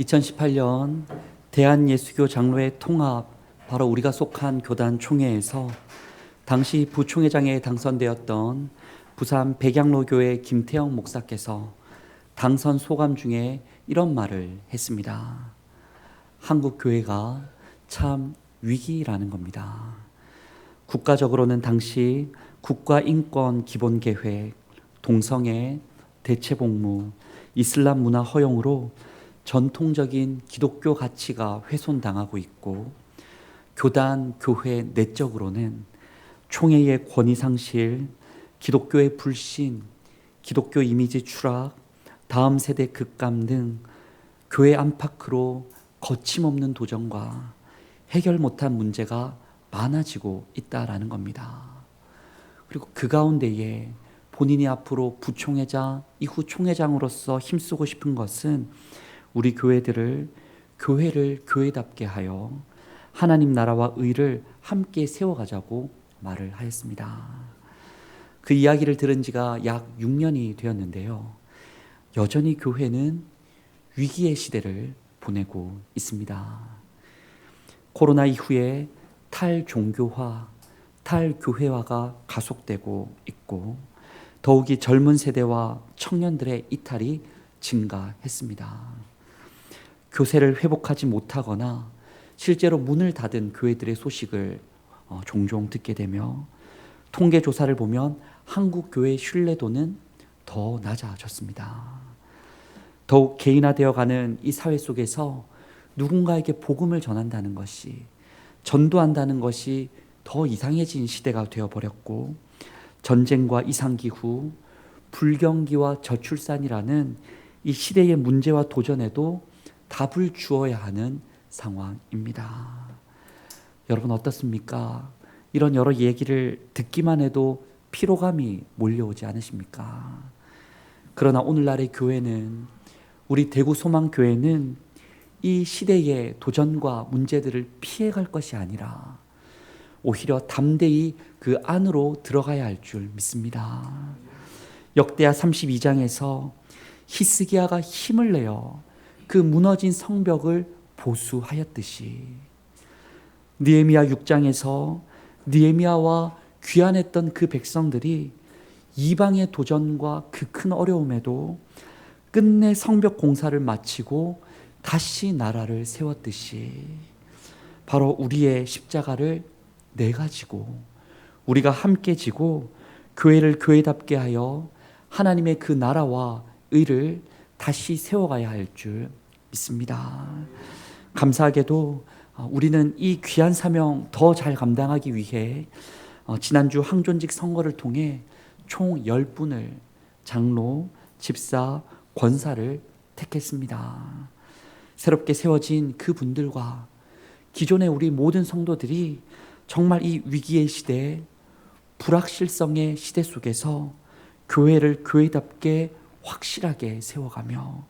2018년 대한예수교 장로회 통합, 바로 우리가 속한 교단 총회에서 당시 부총회장에 당선되었던 부산 백양로교회 김태영 목사께서 당선 소감 중에 이런 말을 했습니다. 한국 교회가 참 위기라는 겁니다. 국가적으로는 당시 국가인권기본계획, 동성애, 대체복무, 이슬람 문화 허용으로 전통적인 기독교 가치가 훼손당하고 있고, 교단, 교회 내적으로는 총회의 권위 상실, 기독교의 불신, 기독교 이미지 추락, 다음 세대 급감 등 교회 안팎으로 거침없는 도전과 해결 못한 문제가 많아지고 있다라는 겁니다. 그리고 그 가운데에 본인이 앞으로 부총회장, 이후 총회장으로서 힘쓰고 싶은 것은 우리 교회를 교회답게 하여 하나님 나라와 의를 함께 세워가자고 말을 하였습니다. 그 이야기를 들은 지가 약 6년이 되었는데요. 여전히 교회는 위기의 시대를 보내고 있습니다. 코로나 이후에 탈종교화, 탈교회화가 가속되고 있고, 더욱이 젊은 세대와 청년들의 이탈이 증가했습니다. 교세를 회복하지 못하거나 실제로 문을 닫은 교회들의 소식을 종종 듣게 되며, 통계 조사를 보면 한국 교회의 신뢰도는 더 낮아졌습니다. 더욱 개인화되어가는 이 사회 속에서 누군가에게 복음을 전한다는 것이, 전도한다는 것이 더 이상해진 시대가 되어버렸고, 전쟁과 이상기후, 불경기와 저출산이라는 이 시대의 문제와 도전에도 답을 주어야 하는 상황입니다. 여러분 어떻습니까? 이런 여러 얘기를 듣기만 해도 피로감이 몰려오지 않으십니까? 그러나 오늘날의 교회는, 우리 대구 소망교회는 이 시대의 도전과 문제들을 피해갈 것이 아니라 오히려 담대히 그 안으로 들어가야 할 줄 믿습니다. 역대하 32장에서 히스기야가 힘을 내어 그 무너진 성벽을 보수하였듯이, 느헤미야 6장에서 느헤미야와 귀환했던 그 백성들이 이방의 도전과 그 큰 어려움에도 끝내 성벽 공사를 마치고 다시 나라를 세웠듯이, 바로 우리의 십자가를 내가 지고 우리가 함께 지고 교회를 교회답게 하여 하나님의 그 나라와 의를 다시 세워가야 할 줄 믿습니다. 감사하게도 우리는 이 귀한 사명 더 잘 감당하기 위해 지난주 항존직 선거를 통해 총 10분을 장로, 집사, 권사를 택했습니다. 새롭게 세워진 그 분들과 기존의 우리 모든 성도들이 정말 이 위기의 시대, 불확실성의 시대 속에서 교회를 교회답게 확실하게 세워가며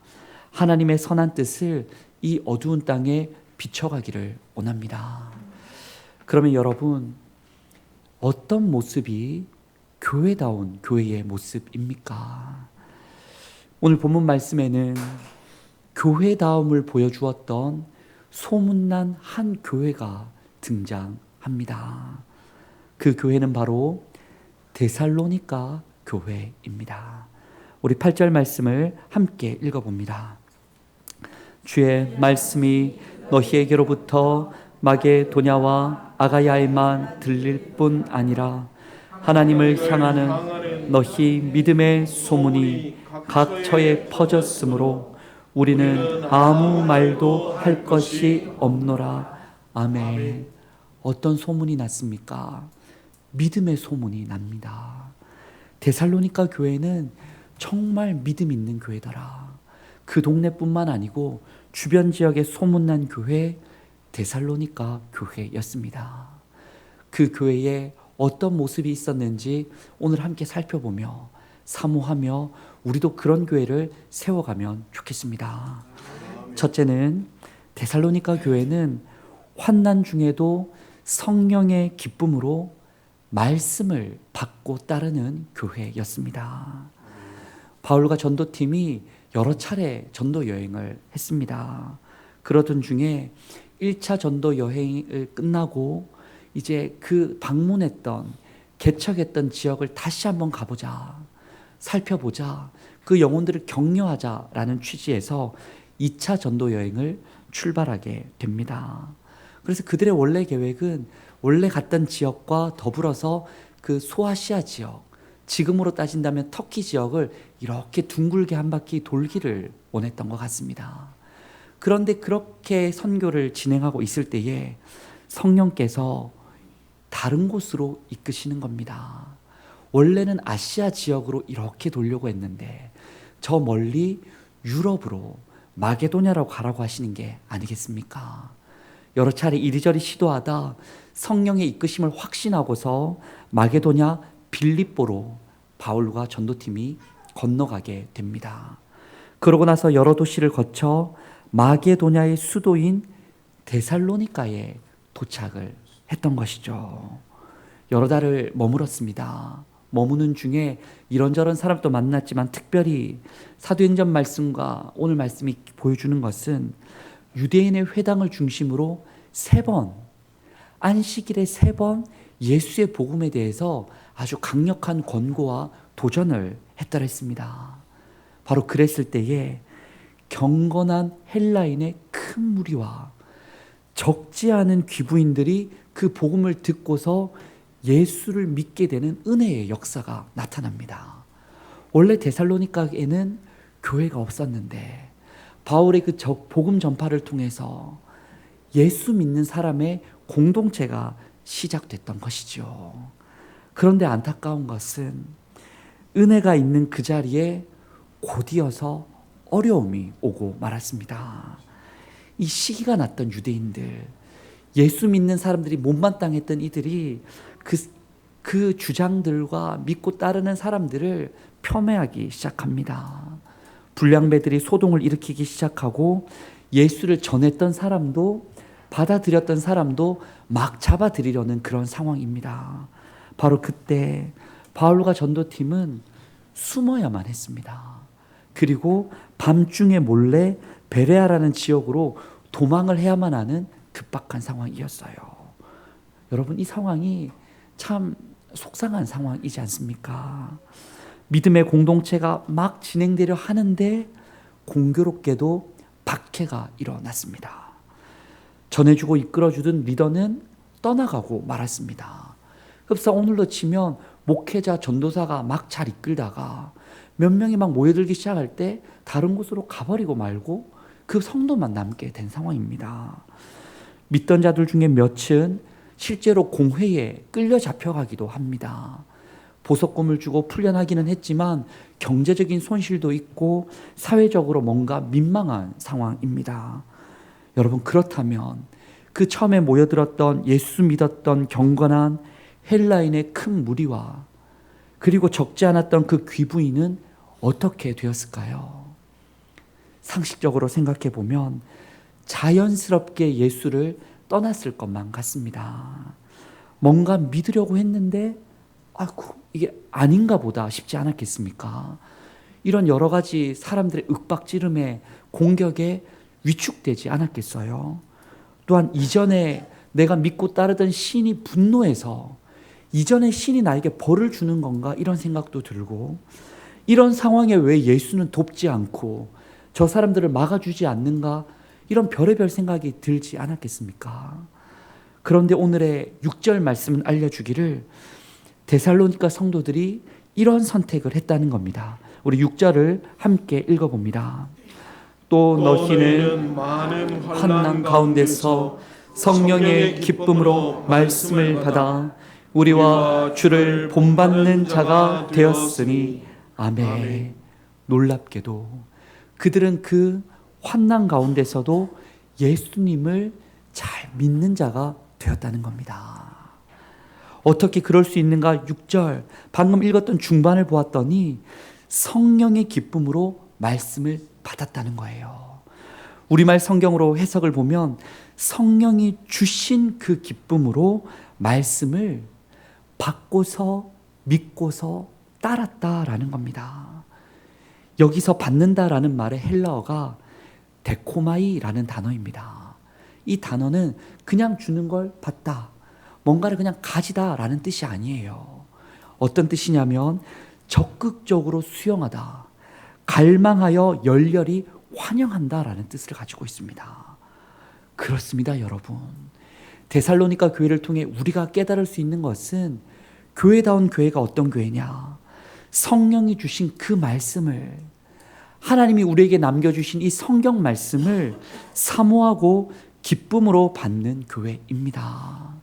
하나님의 선한 뜻을 이 어두운 땅에 비춰가기를 원합니다. 그러면 여러분, 어떤 모습이 교회다운 교회의 모습입니까? 오늘 본문 말씀에는 교회다움을 보여주었던 소문난 한 교회가 등장합니다. 그 교회는 바로 데살로니가 교회입니다. 우리 8절 말씀을 함께 읽어봅니다. 주의 말씀이 너희에게로부터 마게도냐와 아가야에만 들릴 뿐 아니라 하나님을 향하는 너희 믿음의 소문이 각처에 퍼졌으므로 우리는 아무 말도 할 것이 없노라. 아멘. 어떤 소문이 났습니까? 믿음의 소문이 납니다. 데살로니가 교회는 정말 믿음 있는 교회더라. 그 동네뿐만 아니고 주변 지역에 소문난 교회, 데살로니가 교회였습니다. 그 교회에 어떤 모습이 있었는지 오늘 함께 살펴보며 사모하며 우리도 그런 교회를 세워가면 좋겠습니다. 첫째는 데살로니가 교회는 환난 중에도 성령의 기쁨으로 말씀을 받고 따르는 교회였습니다. 바울과 전도팀이 여러 차례 전도 여행을 했습니다. 그러던 중에 1차 전도 여행을 끝나고 이제 그 방문했던 개척했던 지역을 다시 한번 가보자, 살펴보자, 그 영혼들을 격려하자라는 취지에서 2차 전도 여행을 출발하게 됩니다. 그래서 그들의 원래 계획은 원래 갔던 지역과 더불어서 그 소아시아 지역, 지금으로 따진다면 터키 지역을 이렇게 둥글게 한 바퀴 돌기를 원했던 것 같습니다. 그런데 그렇게 선교를 진행하고 있을 때에 성령께서 다른 곳으로 이끄시는 겁니다. 원래는 아시아 지역으로 이렇게 돌려고 했는데 저 멀리 유럽으로 마게도냐로 가라고 하시는 게 아니겠습니까? 여러 차례 이리저리 시도하다 성령의 이끄심을 확신하고서 마게도냐 빌립보로 바울과 전도팀이 건너가게 됩니다. 그러고 나서 여러 도시를 거쳐 마게도냐의 수도인 데살로니가에 도착을 했던 것이죠. 여러 달을 머물었습니다. 머무는 중에 이런저런 사람도 만났지만 특별히 사도행전 말씀과 오늘 말씀이 보여주는 것은 유대인의 회당을 중심으로 3번, 안식일에 3번 예수의 복음에 대해서 아주 강력한 권고와 도전을 했더라 했습니다. 바로 그랬을 때에 경건한 헬라인의 큰 무리와 적지 않은 귀부인들이 그 복음을 듣고서 예수를 믿게 되는 은혜의 역사가 나타납니다. 원래 데살로니가에는 교회가 없었는데 바울의 그 복음 전파를 통해서 예수 믿는 사람의 공동체가 시작됐던 것이죠. 그런데 안타까운 것은 은혜가 있는 그 자리에 곧이어서 어려움이 오고 말았습니다. 이 시기가 났던 유대인들, 예수 믿는 사람들이 못마땅했던 이들이 그 주장들과 믿고 따르는 사람들을 폄훼하기 시작합니다. 불량배들이 소동을 일으키기 시작하고 예수를 전했던 사람도 받아들였던 사람도 막 잡아들이려는 그런 상황입니다. 바로 그때 바울과 전도팀은 숨어야만 했습니다. 그리고 밤중에 몰래 베레아라는 지역으로 도망을 해야만 하는 급박한 상황이었어요. 여러분, 이 상황이 참 속상한 상황이지 않습니까? 믿음의 공동체가 막 진행되려 하는데 공교롭게도 박해가 일어났습니다. 전해주고 이끌어주던 리더는 떠나가고 말았습니다. 흡사 오늘로 치면 목회자 전도사가 막 잘 이끌다가 몇 명이 막 모여들기 시작할 때 다른 곳으로 가버리고 말고 그 성도만 남게 된 상황입니다. 믿던 자들 중에 몇은 실제로 공회에 끌려 잡혀가기도 합니다. 보석금을 주고 풀려나기는 했지만 경제적인 손실도 있고 사회적으로 뭔가 민망한 상황입니다. 여러분, 그렇다면 그 처음에 모여들었던 예수 믿었던 경건한 헬라인의 큰 무리와 그리고 적지 않았던 그 귀부인은 어떻게 되었을까요? 상식적으로 생각해 보면 자연스럽게 예수를 떠났을 것만 같습니다. 뭔가 믿으려고 했는데 이게 아닌가 보다 싶지 않았겠습니까? 이런 여러 가지 사람들의 윽박지름에 공격에 위축되지 않았겠어요? 또한 이전에 내가 믿고 따르던 신이 분노해서 이전에 신이 나에게 벌을 주는 건가 이런 생각도 들고, 이런 상황에 왜 예수는 돕지 않고 저 사람들을 막아주지 않는가 이런 별의별 생각이 들지 않았겠습니까? 그런데 오늘의 6절 말씀은 알려주기를 데살로니가 성도들이 이런 선택을 했다는 겁니다. 우리 6절을 함께 읽어봅니다. 또 너희는 많은 환난 가운데서 성령의 기쁨으로 말씀을 받아 우리와 주를 본받는 자가 되었으니 아멘. 놀랍게도 그들은 그 환난 가운데서도 예수님을 잘 믿는 자가 되었다는 겁니다. 어떻게 그럴 수 있는가? 6절 방금 읽었던 중반을 보았더니 성령의 기쁨으로 말씀을 받았다는 거예요. 우리말 성경으로 해석을 보면 성령이 주신 그 기쁨으로 말씀을 받고서 믿고서 따랐다라는 겁니다. 여기서 받는다라는 말의 헬라어가 데코마이라는 단어입니다. 이 단어는 그냥 주는 걸 받다, 뭔가를 그냥 가지다라는 뜻이 아니에요. 어떤 뜻이냐면 적극적으로 수용하다, 갈망하여 열렬히 환영한다라는 뜻을 가지고 있습니다. 그렇습니다, 여러분. 데살로니가 교회를 통해 우리가 깨달을 수 있는 것은 교회다운 교회가 어떤 교회냐? 성령이 주신 그 말씀을, 하나님이 우리에게 남겨주신 이 성경 말씀을 사모하고 기쁨으로 받는 교회입니다.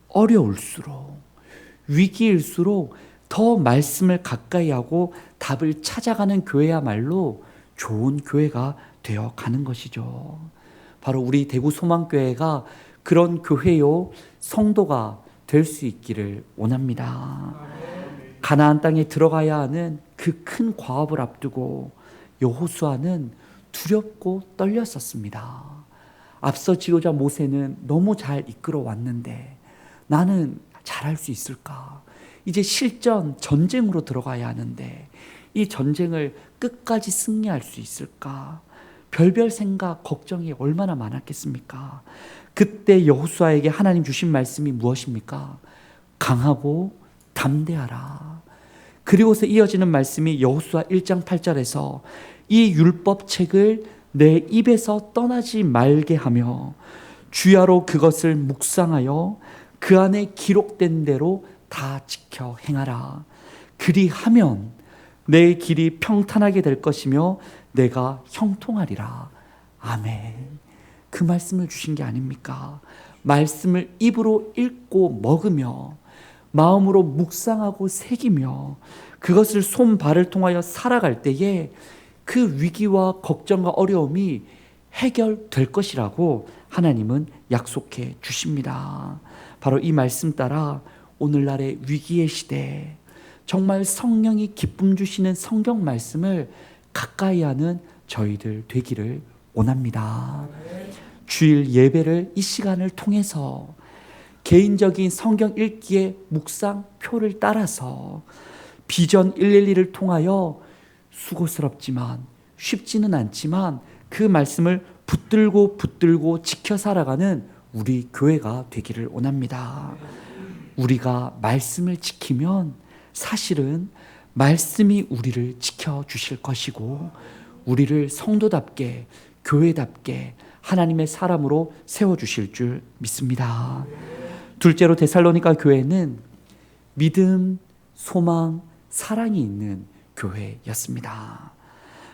어려울수록, 위기일수록 더 말씀을 가까이 하고 답을 찾아가는 교회야말로 좋은 교회가 되어 가는 것이죠. 바로 우리 대구 소망교회가 그런 교회요, 성도가 될 수 있기를 원합니다. 가나안 땅에 들어가야 하는 그 큰 과업을 앞두고 여호수아는 두렵고 떨렸었습니다. 앞서 지도자 모세는 너무 잘 이끌어 왔는데 나는 잘할 수 있을까? 이제 실전, 전쟁으로 들어가야 하는데 이 전쟁을 끝까지 승리할 수 있을까? 별별 생각, 걱정이 얼마나 많았겠습니까? 그때 여호수아에게 하나님 주신 말씀이 무엇입니까? 강하고 담대하라. 그리고서 이어지는 말씀이 여호수아 1장 8절에서 이 율법책을 내 입에서 떠나지 말게 하며 주야로 그것을 묵상하여 그 안에 기록된 대로 다 지켜 행하라. 그리하면 내 길이 평탄하게 될 것이며 내가 형통하리라. 아멘. 그 말씀을 주신 게 아닙니까? 말씀을 입으로 읽고 먹으며 마음으로 묵상하고 새기며 그것을 손발을 통하여 살아갈 때에 그 위기와 걱정과 어려움이 해결될 것이라고 하나님은 약속해 주십니다. 바로 이 말씀 따라 오늘날의 위기의 시대에 정말 성령이 기쁨 주시는 성경 말씀을 가까이 하는 저희들 되기를 원합니다. 주일 예배를 이 시간을 통해서 개인적인 성경 읽기의 묵상표를 따라서 비전 112를 통하여 수고스럽지만 쉽지는 않지만 그 말씀을 붙들고 지켜 살아가는 우리 교회가 되기를 원합니다. 우리가 말씀을 지키면 사실은 말씀이 우리를 지켜주실 것이고 우리를 성도답게 교회답게 하나님의 사람으로 세워주실 줄 믿습니다. 둘째로 데살로니가 교회는 믿음, 소망, 사랑이 있는 교회였습니다.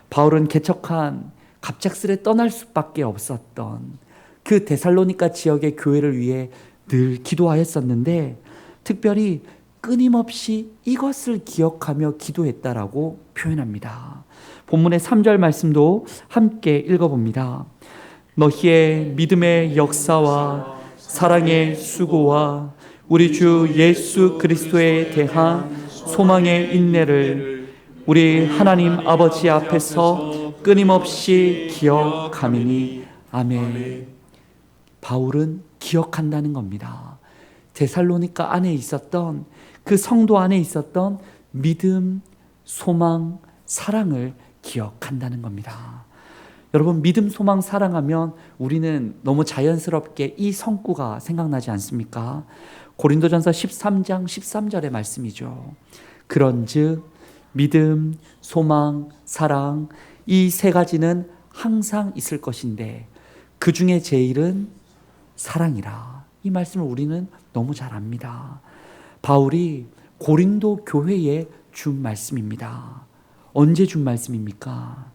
바울은 개척한 갑작스레 떠날 수밖에 없었던 그 데살로니가 지역의 교회를 위해 늘 기도하였었는데 특별히 끊임없이 이것을 기억하며 기도했다라고 표현합니다. 본문의 3절 말씀도 함께 읽어봅니다. 너희의 믿음의 역사와 사랑의 수고와 우리 주 예수 그리스도에 대한 소망의 인내를 우리 하나님 아버지 앞에서 끊임없이 기억하미니 아멘. 바울은 기억한다는 겁니다. 데살로니가 안에 있었던 그 성도 안에 있었던 믿음, 소망, 사랑을 기억한다는 겁니다. 여러분, 믿음, 소망, 사랑하면 우리는 너무 자연스럽게 이 성구가 생각나지 않습니까? 고린도전서 13장 13절의 말씀이죠. 그런즉 믿음, 소망, 사랑 이 세 가지는 항상 있을 것인데 그 중에 제일은 사랑이라. 이 말씀을 우리는 너무 잘 압니다. 바울이 고린도 교회에 준 말씀입니다. 언제 준 말씀입니까?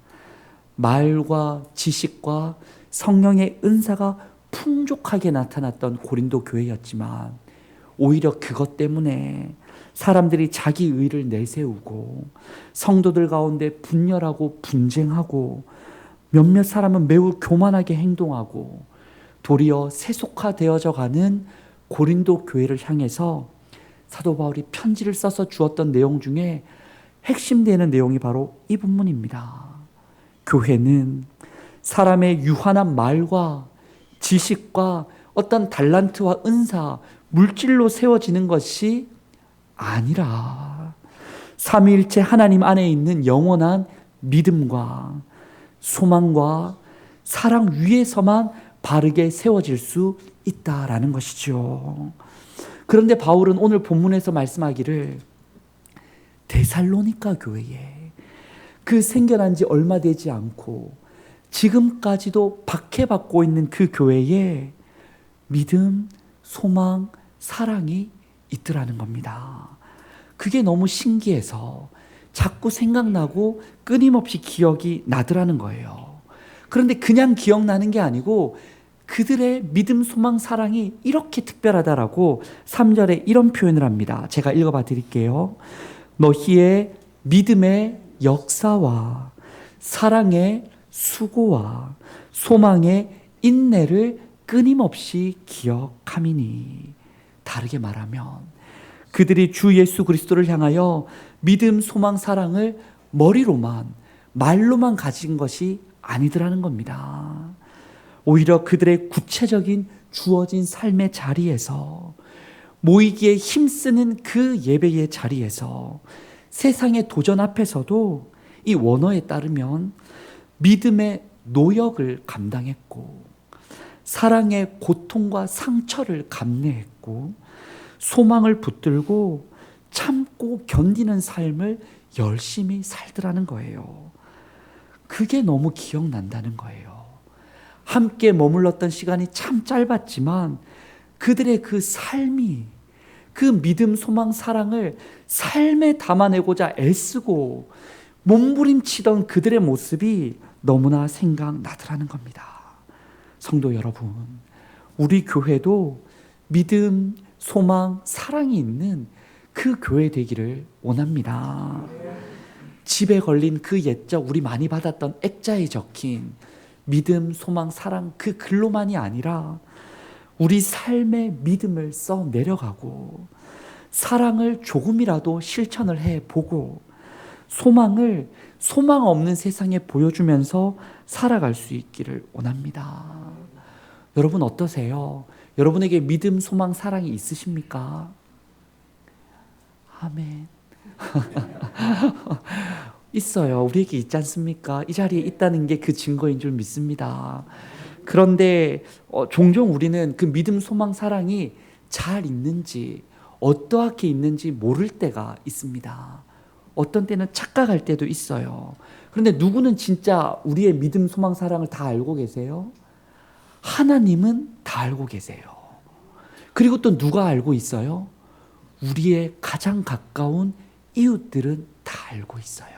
말과 지식과 성령의 은사가 풍족하게 나타났던 고린도 교회였지만 오히려 그것 때문에 사람들이 자기 의를 내세우고 성도들 가운데 분열하고 분쟁하고 몇몇 사람은 매우 교만하게 행동하고 도리어 세속화되어져 가는 고린도 교회를 향해서 사도 바울이 편지를 써서 주었던 내용 중에 핵심되는 내용이 바로 이 부분입니다. 교회는 사람의 유한한 말과 지식과 어떤 달란트와 은사, 물질로 세워지는 것이 아니라 삼위일체 하나님 안에 있는 영원한 믿음과 소망과 사랑 위에서만 바르게 세워질 수 있다라는 것이죠. 그런데 바울은 오늘 본문에서 말씀하기를 데살로니가 교회에 그 생겨난 지 얼마 되지 않고 지금까지도 박해받고 있는 그 교회에 믿음, 소망, 사랑이 있더라는 겁니다. 그게 너무 신기해서 자꾸 생각나고 끊임없이 기억이 나더라는 거예요. 그런데 그냥 기억나는 게 아니고 그들의 믿음, 소망, 사랑이 이렇게 특별하다라고 3절에 이런 표현을 합니다. 제가 읽어봐 드릴게요. 너희의 믿음의 역사와 사랑의 수고와 소망의 인내를 끊임없이 기억함이니. 다르게 말하면 그들이 주 예수 그리스도를 향하여 믿음, 소망, 사랑을 머리로만 말로만 가진 것이 아니더라는 겁니다. 오히려 그들의 구체적인 주어진 삶의 자리에서 모이기에 힘쓰는 그 예배의 자리에서 세상의 도전 앞에서도 이 원어에 따르면 믿음의 노역을 감당했고 사랑의 고통과 상처를 감내했고 소망을 붙들고 참고 견디는 삶을 열심히 살더라는 거예요. 그게 너무 기억난다는 거예요. 함께 머물렀던 시간이 참 짧았지만 그들의 그 삶이 그 믿음, 소망, 사랑을 삶에 담아내고자 애쓰고 몸부림치던 그들의 모습이 너무나 생각나더라는 겁니다. 성도 여러분, 우리 교회도 믿음, 소망, 사랑이 있는 그 교회 되기를 원합니다. 집에 걸린 그 옛적 우리 많이 받았던 액자에 적힌 믿음, 소망, 사랑 그 글로만이 아니라 우리 삶의 믿음을 써 내려가고 사랑을 조금이라도 실천을 해보고 소망을 소망 없는 세상에 보여주면서 살아갈 수 있기를 원합니다. 여러분 어떠세요? 여러분에게 믿음, 소망, 사랑이 있으십니까? 아멘. 있어요. 우리에게 있지 않습니까? 이 자리에 있다는 게 그 증거인 줄 믿습니다. 그런데 종종 우리는 그 믿음, 소망, 사랑이 잘 있는지 어떠하게 있는지 모를 때가 있습니다. 어떤 때는 착각할 때도 있어요. 그런데 누구는 진짜 우리의 믿음, 소망, 사랑을 다 알고 계세요? 하나님은 다 알고 계세요. 그리고 또 누가 알고 있어요? 우리의 가장 가까운 이웃들은 다 알고 있어요.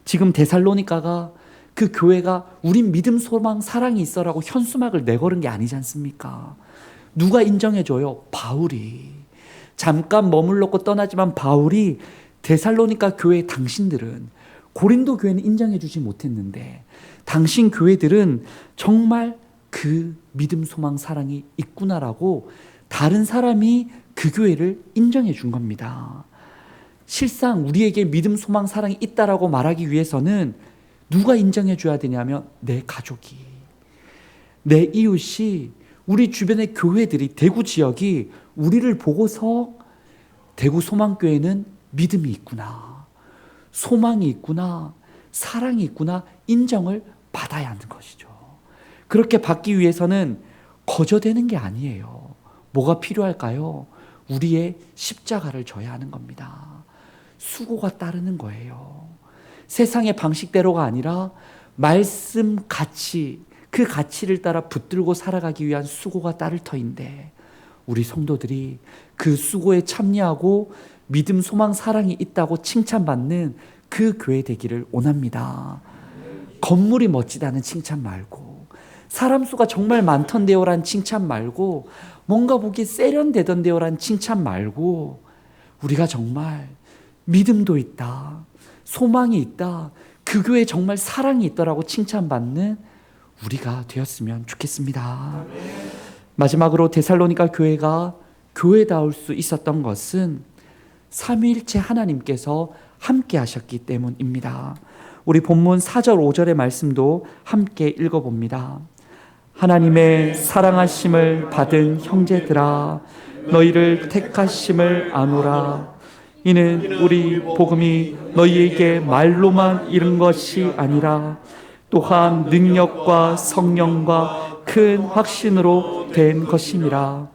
지금 데살로니가가 그 교회가 우린 믿음, 소망, 사랑이 있어라고 현수막을 내걸은 게 아니지 않습니까? 누가 인정해줘요? 바울이. 잠깐 머물렀고 떠나지만 바울이 데살로니가 교회 당신들은 고린도 교회는 인정해주지 못했는데 당신 교회들은 정말 그 믿음, 소망, 사랑이 있구나라고 다른 사람이 그 교회를 인정해 준 겁니다. 실상 우리에게 믿음, 소망, 사랑이 있다라고 말하기 위해서는 누가 인정해 줘야 되냐면 내 가족이, 내 이웃이, 우리 주변의 교회들이, 대구 지역이 우리를 보고서 대구 소망교회는 믿음이 있구나, 소망이 있구나, 사랑이 있구나 인정을 받아야 하는 것이죠. 그렇게 받기 위해서는 거저되는 게 아니에요. 뭐가 필요할까요? 우리의 십자가를 져야 하는 겁니다. 수고가 따르는 거예요. 세상의 방식대로가 아니라 말씀 가치, 그 가치를 따라 붙들고 살아가기 위한 수고가 따를 터인데 우리 성도들이 그 수고에 참여하고 믿음, 소망, 사랑이 있다고 칭찬받는 그 교회 되기를 원합니다. 건물이 멋지다는 칭찬 말고 사람 수가 정말 많던데요란 칭찬 말고 뭔가 보기 세련되던데요란 칭찬 말고 우리가 정말 믿음도 있다, 소망이 있다, 그 교회에 정말 사랑이 있더라고 칭찬받는 우리가 되었으면 좋겠습니다. 마지막으로 데살로니가 교회가 교회다울 수 있었던 것은 삼위일체 하나님께서 함께 하셨기 때문입니다. 우리 본문 4절 5절의 말씀도 함께 읽어봅니다. 하나님의 사랑하심을 받은 형제들아 너희를 택하심을 아노라. 이는 우리 복음이 너희에게 말로만 이른 것이 아니라 또한 능력과 성령과 큰 확신으로 된 것이니라.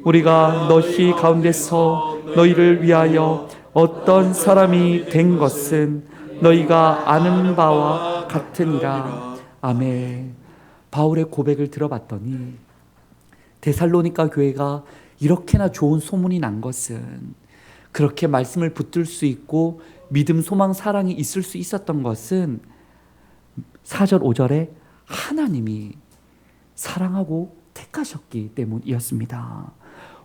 우리가 너희 가운데서 너희를 위하여 어떤 사람이 된 것은 너희가 아는 바와 같으니라. 아멘. 바울의 고백을 들어봤더니 데살로니가 교회가 이렇게나 좋은 소문이 난 것은, 그렇게 말씀을 붙들 수 있고 믿음, 소망, 사랑이 있을 수 있었던 것은 4절 5절에 하나님이 사랑하고 택하셨기 때문이었습니다.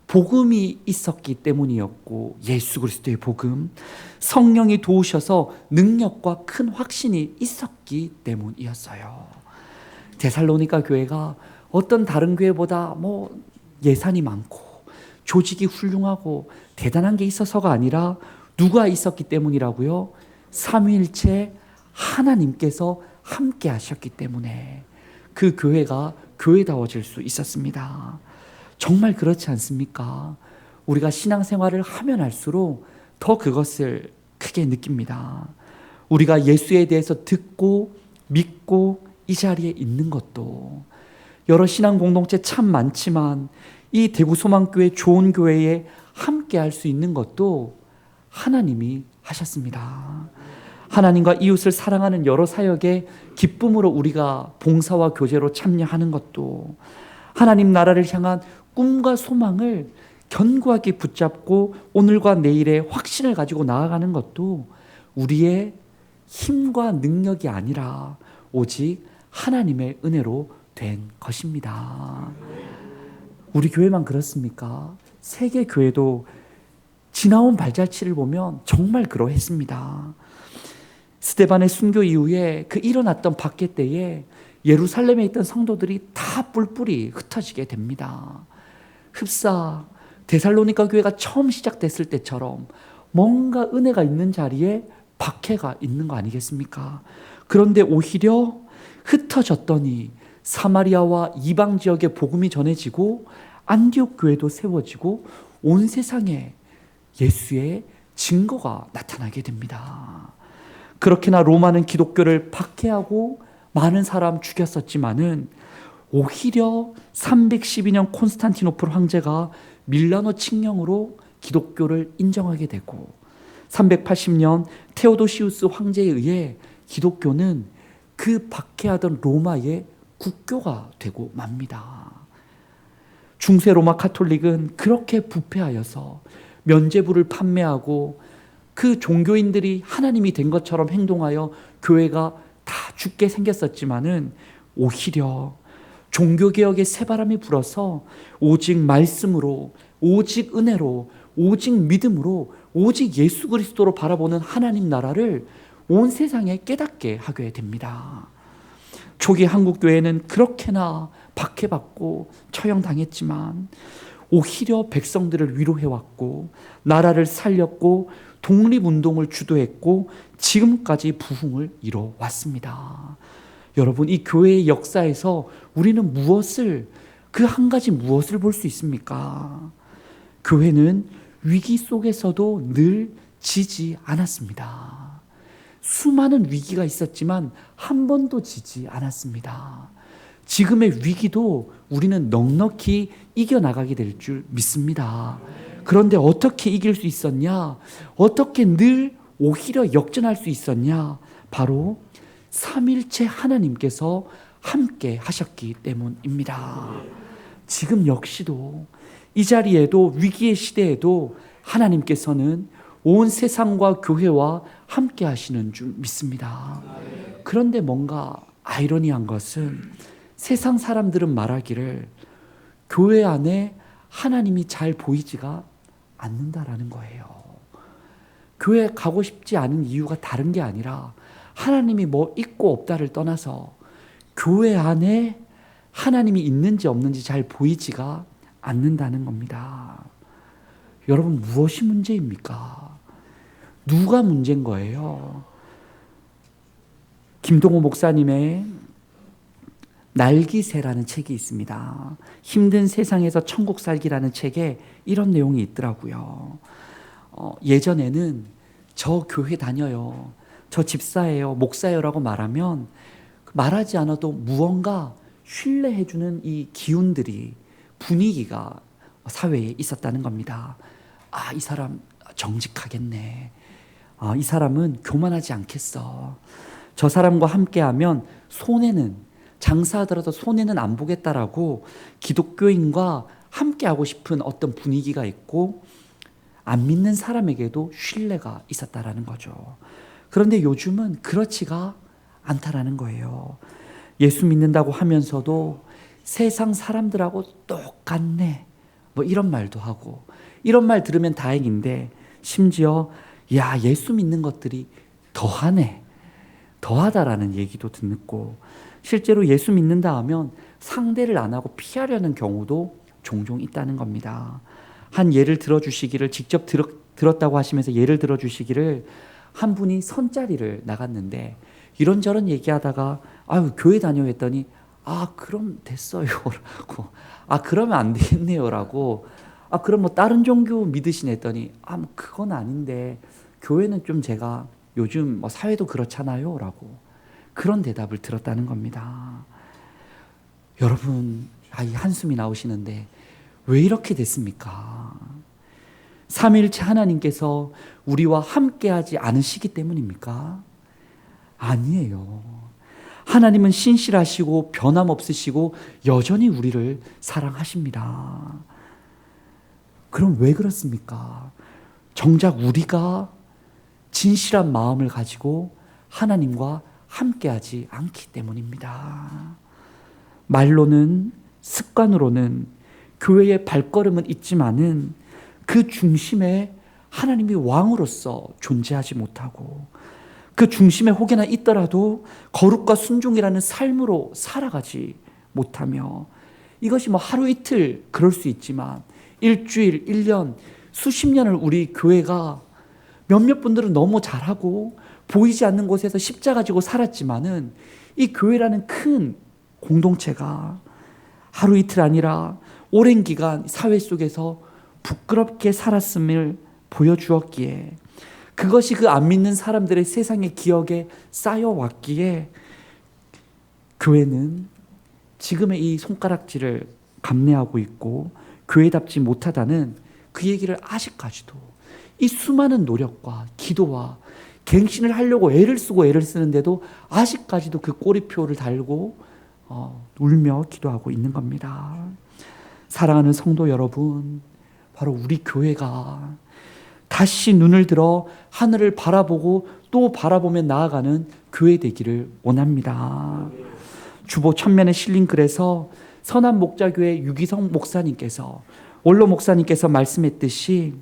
복음이 있었기 때문이었고, 예수 그리스도의 복음, 성령이 도우셔서 능력과 큰 확신이 있었기 때문이었어요. 데살로니가 교회가 어떤 다른 교회보다 예산이 많고 조직이 훌륭하고 대단한 게 있어서가 아니라 누가 있었기 때문이라고요? 삼위일체 하나님께서 함께 하셨기 때문에 그 교회가 교회다워질 수 있었습니다. 정말 그렇지 않습니까? 우리가 신앙생활을 하면 할수록 더 그것을 크게 느낍니다. 우리가 예수에 대해서 듣고 믿고 이 자리에 있는 것도, 여러 신앙 공동체 참 많지만 이 대구 소망교회 좋은 교회에 함께 할 수 있는 것도 하나님이 하셨습니다. 하나님과 이웃을 사랑하는 여러 사역에 기쁨으로 우리가 봉사와 교제로 참여하는 것도, 하나님 나라를 향한 꿈과 소망을 견고하게 붙잡고 오늘과 내일의 확신을 가지고 나아가는 것도 우리의 힘과 능력이 아니라 오직 하나님의 은혜로 된 것입니다. 우리 교회만 그렇습니까? 세계 교회도 지나온 발자취를 보면 정말 그러했습니다. 스데반의 순교 이후에 그 일어났던 박해 때에 예루살렘에 있던 성도들이 다 뿔뿔이 흩어지게 됩니다. 흡사 데살로니가 교회가 처음 시작됐을 때처럼 뭔가 은혜가 있는 자리에 박해가 있는 거 아니겠습니까? 그런데 오히려 흩어졌더니 사마리아와 이방 지역에 복음이 전해지고 안디옥 교회도 세워지고 온 세상에 예수의 증거가 나타나게 됩니다. 그렇게나 로마는 기독교를 박해하고 많은 사람 죽였었지만은 오히려 312년 콘스탄티노플 황제가 밀라노 칙령으로 기독교를 인정하게 되고 380년 테오도시우스 황제에 의해 기독교는 그 박해하던 로마의 국교가 되고 맙니다. 중세 로마 카톨릭은 그렇게 부패하여서 면죄부를 판매하고 그 종교인들이 하나님이 된 것처럼 행동하여 교회가 다 죽게 생겼었지만은 오히려 종교개혁의 새바람이 불어서 오직 말씀으로, 오직 은혜로, 오직 믿음으로, 오직 예수 그리스도로 바라보는 하나님 나라를 온 세상에 깨닫게 하게 됩니다. 초기 한국 교회는 그렇게나 박해받고 처형당했지만 오히려 백성들을 위로해왔고 나라를 살렸고 독립운동을 주도했고 지금까지 부흥을 이뤄왔습니다. 여러분, 이 교회의 역사에서 우리는 그 한 가지 무엇을 볼 수 있습니까? 교회는 위기 속에서도 늘 지지 않았습니다. 수많은 위기가 있었지만 한 번도 지지 않았습니다. 지금의 위기도 우리는 넉넉히 이겨나가게 될 줄 믿습니다. 그런데 어떻게 이길 수 있었냐? 어떻게 늘 오히려 역전할 수 있었냐? 바로 삼일체 하나님께서 함께 하셨기 때문입니다. 지금 역시도 이 자리에도 위기의 시대에도 하나님께서는 온 세상과 교회와 함께 하시는 줄 믿습니다. 그런데 뭔가 아이러니한 것은 세상 사람들은 말하기를 교회 안에 하나님이 잘 보이지가 않는다라는 거예요. 교회 가고 싶지 않은 이유가 다른 게 아니라 하나님이 있고 없다를 떠나서 교회 안에 하나님이 있는지 없는지 잘 보이지가 않는다는 겁니다. 여러분, 무엇이 문제입니까? 누가 문제인 거예요? 김동호 목사님의 날기새라는 책이 있습니다. 힘든 세상에서 천국 살기라는 책에 이런 내용이 있더라고요. 예전에는 저 교회 다녀요, 저 집사예요, 목사예요라고 말하면 말하지 않아도 무언가 신뢰해주는 이 기운들이, 분위기가 사회에 있었다는 겁니다. 아, 이 사람 정직하겠네. 아, 이 사람은 교만하지 않겠어. 저 사람과 함께하면 손해는, 장사하더라도 손해는 안 보겠다라고 기독교인과 함께하고 싶은 어떤 분위기가 있고, 안 믿는 사람에게도 신뢰가 있었다라는 거죠. 그런데 요즘은 그렇지가 않다라는 거예요. 예수 믿는다고 하면서도 세상 사람들하고 똑같네, 뭐 이런 말도 하고, 이런 말 들으면 다행인데 심지어 야, 예수 믿는 것들이 더하네, 더하다라는 얘기도 듣고, 실제로 예수 믿는다 하면 상대를 안 하고 피하려는 경우도 종종 있다는 겁니다. 한 예를 들어주시기를, 직접 들었다고 하시면서 예를 들어주시기를, 한 분이 선자리를 나갔는데 이런저런 얘기하다가 아유, 교회 다녀 했더니 아, 그럼 됐어요 라고, 아, 그러면 안 되겠네요 라고, 아, 그럼 뭐 다른 종교 믿으시네 했더니 아, 뭐 그건 아닌데 교회는 좀 제가 요즘 뭐 사회도 그렇잖아요 라고, 그런 대답을 들었다는 겁니다. 여러분, 이 한숨이 나오시는데 왜 이렇게 됐습니까? 삼위일체 하나님께서 우리와 함께하지 않으시기 때문입니까? 아니에요. 하나님은 신실하시고 변함없으시고 여전히 우리를 사랑하십니다. 그럼 왜 그렇습니까? 정작 우리가 진실한 마음을 가지고 하나님과 함께하지 않기 때문입니다. 말로는, 습관으로는 교회의 발걸음은 있지만은 그 중심에 하나님이 왕으로서 존재하지 못하고, 그 중심에 혹여나 있더라도 거룩과 순종이라는 삶으로 살아가지 못하며, 이것이 뭐 하루 이틀 그럴 수 있지만 일주일, 1년, 수십 년을 우리 교회가, 몇몇 분들은 너무 잘하고 보이지 않는 곳에서 십자가 지고 살았지만은 이 교회라는 큰 공동체가 하루 이틀 아니라 오랜 기간 사회 속에서 부끄럽게 살았음을 보여주었기에, 그것이 그 안 믿는 사람들의 세상의 기억에 쌓여왔기에 교회는 지금의 이 손가락질을 감내하고 있고 교회답지 못하다는 그 얘기를 아직까지도, 이 수많은 노력과 기도와 갱신을 하려고 애를 쓰고 애를 쓰는데도 아직까지도 그 꼬리표를 달고 울며 기도하고 있는 겁니다. 사랑하는 성도 여러분, 바로 우리 교회가 다시 눈을 들어 하늘을 바라보고 또 바라보며 나아가는 교회 되기를 원합니다. 주보 천면에 실린 글에서 선한 목자교회 유기성 목사님께서, 원로 목사님께서 말씀했듯이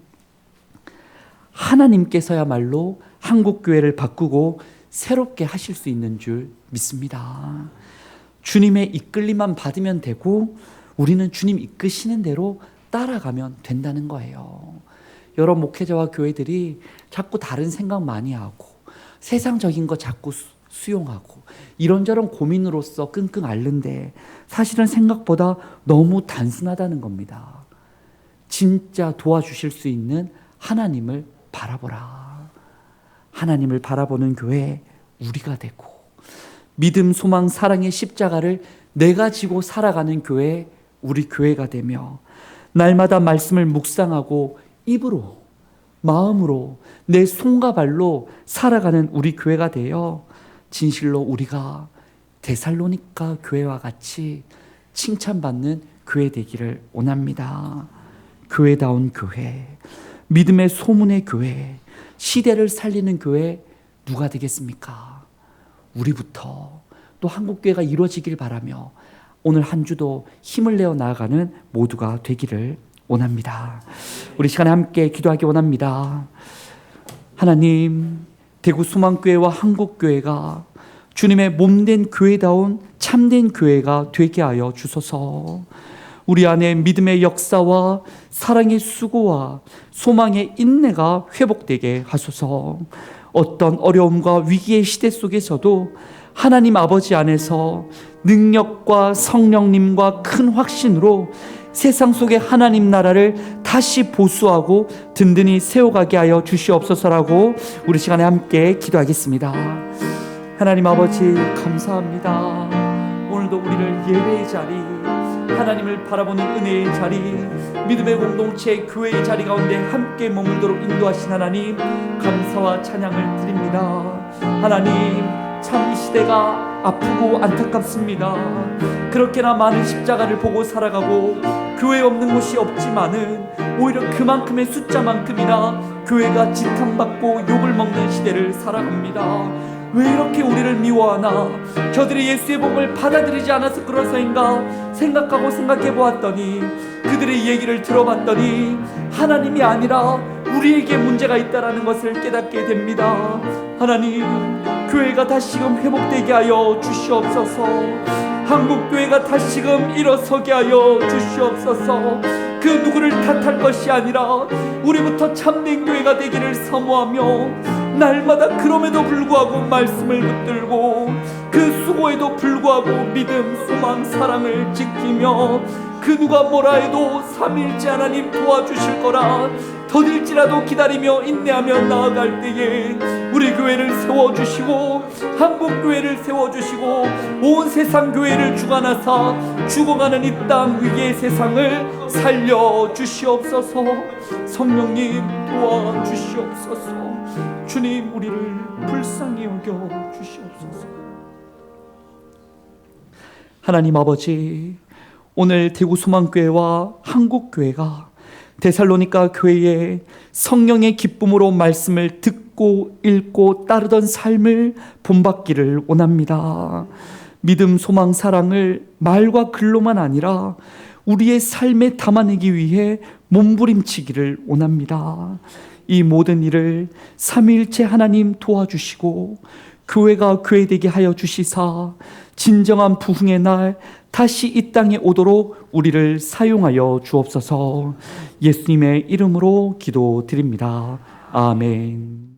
하나님께서야말로 한국교회를 바꾸고 새롭게 하실 수 있는 줄 믿습니다. 주님의 이끌림만 받으면 되고 우리는 주님 이끄시는 대로 따라가면 된다는 거예요. 여러 목회자와 교회들이 자꾸 다른 생각 많이 하고 세상적인 거 자꾸 수용하고 이런저런 고민으로서 끙끙 앓는데, 사실은 생각보다 너무 단순하다는 겁니다. 진짜 도와주실 수 있는 하나님을 바라보라. 하나님을 바라보는 교회 우리가 되고, 믿음, 소망, 사랑의 십자가를 내가 지고 살아가는 교회 우리 교회가 되며, 날마다 말씀을 묵상하고 입으로, 마음으로, 내 손과 발로 살아가는 우리 교회가 되어 진실로 우리가 데살로니가 교회와 같이 칭찬받는 교회 되기를 원합니다. 교회다운 교회, 믿음의 소문의 교회, 시대를 살리는 교회 누가 되겠습니까? 우리부터, 또 한국교회가 이루어지길 바라며 오늘 한 주도 힘을 내어 나아가는 모두가 되기를 원합니다. 우리 시간에 함께 기도하기 원합니다. 하나님, 대구 소망교회와 한국교회가 주님의 몸된 교회다운 참된 교회가 되게 하여 주소서. 우리 안에 믿음의 역사와 사랑의 수고와 소망의 인내가 회복되게 하소서. 어떤 어려움과 위기의 시대 속에서도 하나님 아버지 안에서 능력과 성령님과 큰 확신으로 세상 속의 하나님 나라를 다시 보수하고 든든히 세워가게 하여 주시옵소서라고 우리 시간에 함께 기도하겠습니다. 하나님 아버지 감사합니다. 오늘도 우리를 예배의 자리, 하나님을 바라보는 은혜의 자리, 믿음의 공동체 교회의 자리 가운데 함께 머물도록 인도하신 하나님 감사와 찬양을 드립니다. 하나님 참 이 시대가 아프고 안타깝습니다. 그렇게나 많은 십자가를 보고 살아가고 교회 없는 곳이 없지만은 오히려 그만큼의 숫자만큼이나 교회가 지탄받고 욕을 먹는 시대를 살아갑니다. 왜 이렇게 우리를 미워하나? 저들이 예수의 복음을 받아들이지 않아서 그래서인가 생각하고 생각해 보았더니, 그들의 얘기를 들어봤더니 하나님이 아니라 우리에게 문제가 있다라는 것을 깨닫게 됩니다. 하나님, 교회가 다시금 회복되게 하여 주시옵소서. 한국교회가 다시금 일어서게 하여 주시옵소서. 그 누구를 탓할 것이 아니라 우리부터 참된 교회가 되기를 사모하며, 날마다 그럼에도 불구하고 말씀을 붙들고 그 수고에도 불구하고 믿음, 소망, 사랑을 지키며 그 누가 뭐라 해도 삼위일체 하나님 도와주실 거라 더딜지라도 기다리며 인내하며 나아갈 때에 우리 교회를 세워주시고 한국교회를 세워주시고 온 세상 교회를 주관하사 죽어가는 이 땅 위기의 세상을 살려주시옵소서. 성령님 도와주시옵소서. 주님, 우리를 불쌍히 여겨 주시옵소서. 하나님 아버지, 오늘 대구소망교회와 한국교회가 데살로니가 교회에 성령의 기쁨으로 말씀을 듣고 읽고 따르던 삶을 본받기를 원합니다. 믿음, 소망, 사랑을 말과 글로만 아니라 우리의 삶에 담아내기 위해 몸부림치기를 원합니다. 이 모든 일을 삼위일체 하나님 도와주시고 교회가 교회되게 하여 주시사 진정한 부흥의 날 다시 이 땅에 오도록 우리를 사용하여 주옵소서. 예수님의 이름으로 기도드립니다. 아멘.